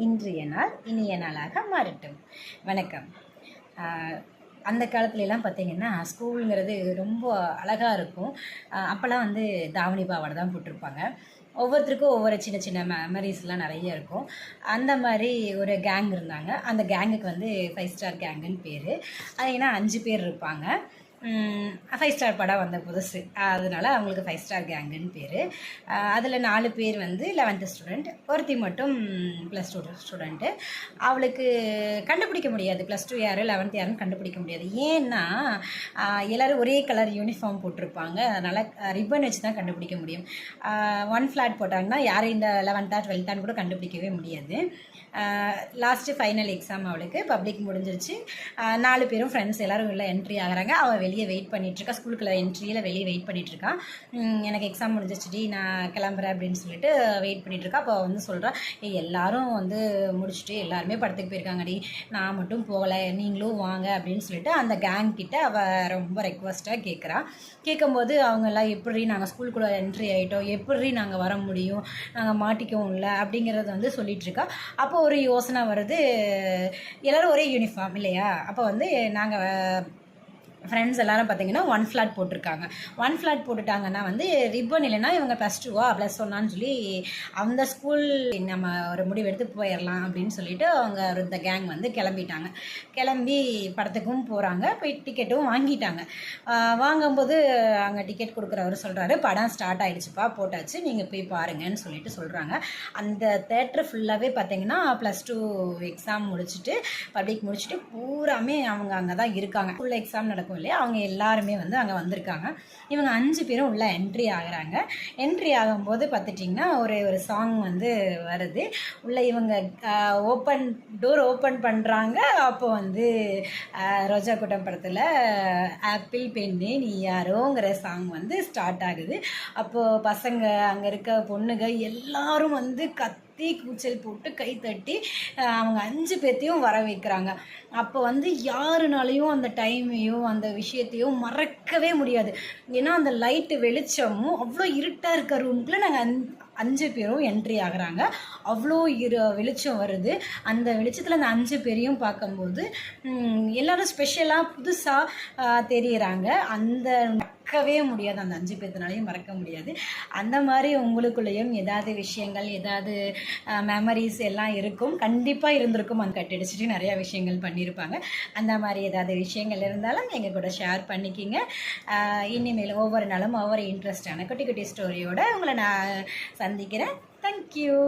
இன்றைய நாள் இனிய நாளாக மாறட்டும். வணக்கம். அந்த காலத்துலலாம் பார்த்திங்கன்னா ஸ்கூலுங்கிறது ரொம்ப அழகாக இருக்கும். அப்போல்லாம் வந்து தாவணி பாவாடை தான் போட்டிருப்பாங்க. ஒவ்வொருத்தருக்கும் ஒவ்வொரு சின்ன சின்ன மெமரிஸ்லாம் நிறைய இருக்கும். அந்த மாதிரி ஒரு கேங் இருந்தாங்க. அந்த கேங்குக்கு வந்து 5 ஸ்டார் கேங்குன்னு பேர். அது ஏன்னா 5 பேர் இருப்பாங்க. 5 ஸ்டார் படம் வந்த புதுசு, அதனால அவங்களுக்கு 5 ஸ்டார் கேங்குன்னு பேர். அதில் 4 பேர் வந்து 11th ஸ்டூடெண்ட், ஒருத்தி மட்டும் +2 ஸ்டூடெண்ட்டு. அவளுக்கு கண்டுபிடிக்க முடியாது +2 யார் 11th யாருன்னு கண்டுபிடிக்க முடியாது. ஏன்னா எல்லோரும் ஒரே கலர் யூனிஃபார்ம் போட்டிருப்பாங்க. அதனால் ரிப்பன் வச்சு தான் கண்டுபிடிக்க முடியும். 1 ஃப்ளாட் போட்டாங்கன்னா யார் இந்த 11th 12th கூட கண்டுபிடிக்கவே முடியாது. லாஸ்ட்டு ஃபைனல் எக்ஸாம் அவளுக்கு பப்ளிக் முடிஞ்சிருச்சு. 4 பேரும் ஃப்ரெண்ட்ஸ் எல்லோரும் உள்ள என்ட்ரி ஆகிறாங்க. அவள் வெளியே வெயிட் பண்ணிகிட்ருக்கா, ஸ்கூலுக்குள்ள என்ட்ரியில் வெளியே வெயிட் பண்ணிகிட்ருக்கா. எனக்கு எக்ஸாம் முடிஞ்சிச்சுடி, நான் கிளம்புறேன் அப்படின்னு சொல்லிட்டு வெயிட் பண்ணிகிட்ருக்கா. அப்போ வந்து சொல்கிறா, எல்லாரும் வந்து முடிச்சுட்டு எல்லாருமே படத்துக்கு போயிருக்காங்கடி, நான் மட்டும் போகலை, நீங்களும் வாங்க அப்படின்னு சொல்லிட்டு அந்த கேங் கிட்ட அவள் ரொம்ப ரெக்வஸ்ட்டாக கேட்குறா. கேட்கும்போது அவங்கெல்லாம் எப்படி நாங்கள் ஸ்கூலுக்குள்ளே என்ட்ரி ஆகிட்டோம், எப்படி நாங்கள் வர முடியும், நாங்கள் மாட்டிக்கவும் இல்லை அப்படிங்கிறத வந்து சொல்லிகிட்ருக்கா. அப்போ ஒரு யோசனை வருது, எல்லோரும் ஒரே யூனிஃபார்ம் இல்லையா, அப்போ வந்து நாங்கள் ஃப்ரெண்ட்ஸ் எல்லோரும் பார்த்திங்கன்னா 1 ஃப்ளாட் போட்டிருக்காங்க. 1 ஃப்ளாட் போட்டுட்டாங்கன்னா வந்து ரிப்பன் இல்லைன்னா இவங்க +2வா +1ன்னு சொல்லி அந்த ஸ்கூல் நம்ம ஒரு முடிவெடுத்து போயிடலாம் அப்படின்னு சொல்லிட்டு அவங்க இந்த கேங் வந்து கிளம்பிட்டாங்க. கிளம்பி படத்துக்கும் போகிறாங்க. போய் டிக்கெட்டும் வாங்கிட்டாங்க. வாங்கும்போது அங்கே டிக்கெட் கொடுக்குறவர் சொல்கிறாரு, படம் ஸ்டார்ட் ஆகிடுச்சுப்பா, போட்டாச்சு, நீங்கள் போய் பாருங்கன்னு சொல்லிட்டு சொல்கிறாங்க. அந்த தேட்டர் ஃபுல்லாகவே பார்த்திங்கன்னா +2 எக்ஸாம் முடிச்சுட்டு பப்ளிக் முடிச்சுட்டு பூராமே அவங்க அங்கே தான் இருக்காங்க. ஃபுல் எக்ஸாம் நடக்கும் இல்லையா, அவங்க எல்லாருமே வந்து அங்கே வந்திருக்காங்க. இவங்க 5 பேரும் உள்ள என்ட்ரி ஆகுறாங்க. என்ட்ரி ஆகும்போது பார்த்துட்டிங்கன்னா ஒரு சாங் வந்து வருது. உள்ள இவங்க டோர் ஓப்பன் பண்ணுறாங்க. அப்போ வந்து ரோஜா கூட்டம் படத்தில் ஆப்பிள் பெண்ணே நீ யாரோங்கிற சாங் வந்து ஸ்டார்ட் ஆகுது. அப்போது பசங்க அங்கே இருக்க பொண்ணுங்க எல்லாரும் வந்து கூச்சல் போட்டு கை தட்டி அவங்க 5 பேர்த்தையும் வர வைக்கிறாங்க. அப்போ வந்து யாருனாலையும் அந்த டைமையும் அந்த விஷயத்தையும் மறக்கவே முடியாது. ஏன்னா அந்த லைட்டு வெளிச்சமும் அவ்வளோ இருட்டாக இருக்க ரூம்குள்ளே நாங்கள் 5 பேரும் என்ட்ரி ஆகுறாங்க. அவ்வளோ வெளிச்சம் வருது. அந்த வெளிச்சத்தில் அந்த 5 பேரையும் பார்க்கும்போது எல்லோரும் ஸ்பெஷலாக புதுசாக தெரியுறாங்க. அந்த மறக்கவே முடியாது, அந்த 5 பேர்த்தினாலையும் மறக்க முடியாது. அந்த மாதிரி உங்களுக்குள்ளேயும் ஏதாவது விஷயங்கள், ஏதாவது மெமரிஸ் எல்லாம் இருக்கும், கண்டிப்பாக இருந்திருக்கும். அந்த கட்டடிச்சுட்டு நிறையா விஷயங்கள் பண்ணியிருப்பாங்க. அந்த மாதிரி ஏதாவது விஷயங்கள் இருந்தாலும் எங்கள் கூட ஷேர் பண்ணிக்கிங்க. இனிமேல் ஒவ்வொரு நாளும் ஒவ்வொரு இன்ட்ரெஸ்டான குட்டி குட்டி ஸ்டோரியோடு உங்களை நான் சந்திக்கிறேன். தேங்க்யூ.